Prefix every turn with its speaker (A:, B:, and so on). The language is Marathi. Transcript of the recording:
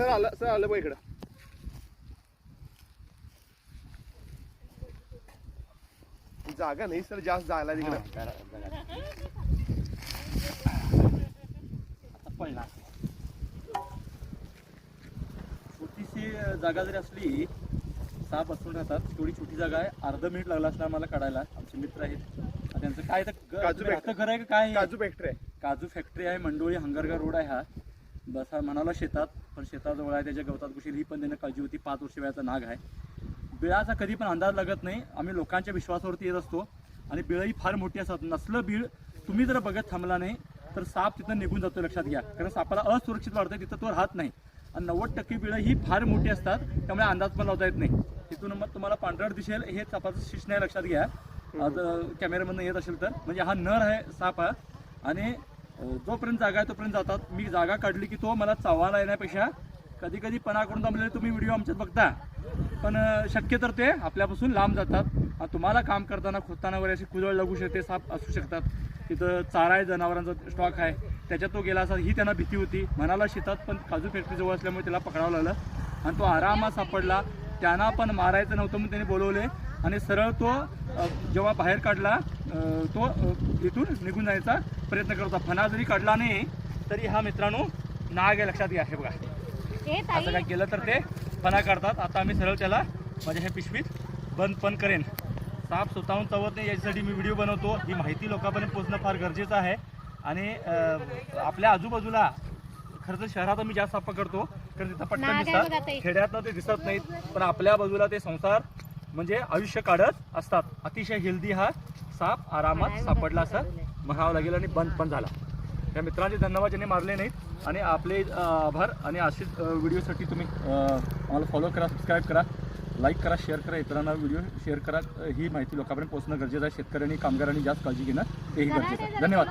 A: सर आलं बघ इकडं. जागा नाही सर, जास्त जायला तिकडं.
B: आता पळला. छोटीशी जागा जरी असली, साप बसून राहतात. तेवढी छोटी जागा आहे. अर्धा मिनिट लागला असला आम्हाला काढायला. आमचे मित्र आहेत, त्यांचं काय तर
A: काजू
B: घर आहे का काय?
A: काजू फॅक्टरी आहे.
B: काजू फॅक्टरी आहे. मंडोळी हंगरगा रोड आहे हा. बस म्हणाला शेतात, पण शेताजवळ आहे, त्याच्या गवतात घुसेल ही पण त्यानं काळजी होती. 5 वर्ष वयाचा नाग आहे. बिळाचा कधी पण अंदाज लागत नाही. आम्ही लोकांच्या विश्वासावरती येत असतो आणि बिळही फार मोठी असतात. नसलं बीळ तुम्ही जर बघत थांबला नाही तर साप तिथं निघून जातो, लक्षात घ्या. कारण सापाला असुरक्षित वाढतं, तिथं तो राहत नाही. आणि 90% बिळं ही फार मोठी असतात, त्यामुळे अंदाज पण लावता येत नाही. तिथून मग तुम्हाला पांढरट दिसेल, हे सापाचं शिश्न आहे, लक्षात घ्या. कॅमेरामधनं येत असेल तर. म्हणजे हा नर आहे साप हा. आणि जोपर्यंत जागा आहे तोपर्यंत जातात. मी जागा काढली की तो मला चावायला येण्यापेक्षा कधी कधी पणा करून जमलेले तुम्ही व्हिडिओ आमच्यात बघता, पण शक्य तर ते आपल्यापासून लांब जातात. तुम्हाला काम करताना खोदताना वगैरे अशी कुजळ लागू शकते, साप असू शकतात. तिथं चारा आहे, जनावरांचा स्टॉक आहे, त्याच्यात तो गेला असा ही त्यांना भीती होती. म्हणाला शेतात, पण काजू फॅक्टरी जवळ असल्यामुळे त्याला पकडावं लागलं आणि तो आरामात सापडला. त्यांना पण मारायचं नव्हतं म्हणून त्याने बोलवले आणि सरळ तो जेव्हा बाहेर काढला तो इथून निघून जायचा प्रयत्न करत होता. फणा जरी काढला नाही तरी हा मित्रांनो नाग आहे, लक्षात घ्या. हे बघा, असं काय केलं तर ते फणा काढतात. आता आम्ही सरळ त्याला माझ्या ह्या पिशवीत बंद पण करेन. साप स्वतःहून चवत नाही याच्यासाठी मी व्हिडिओ बनवतो. ही माहिती लोकांपर्यंत पोहोचणं फार गरजेचं आहे. आणि आपल्या आजूबाजूला खरं तर शहरात आम्ही जास्त साप पकडतो कारण तिथं पटकन दिसतात, खेड्यातनं ते दिसत नाहीत. पण आपल्या बाजूला ते संसार म्हणजे आयुष्य काढत असतात. अतिशय हेल्दी हा साप आरामात सापडला असं म्हणावं लागेल आणि बंद पण झाला. या मित्रांचे धन्यवाद ज्यांनी मारले नाहीत आणि आपले आभार. आणि असेच व्हिडिओसाठी तुम्ही आम्हाला फॉलो करा, सबस्क्राईब करा, लाईक करा, शेअर करा, इतरांना व्हिडिओ शेअर करा. ही माहिती लोकांपर्यंत पोहोचणं गरजेचं आहे. शेतकऱ्यांनी कामगारांनी जास्त काळजी घेणं तेही गरजेचं आहे. धन्यवाद.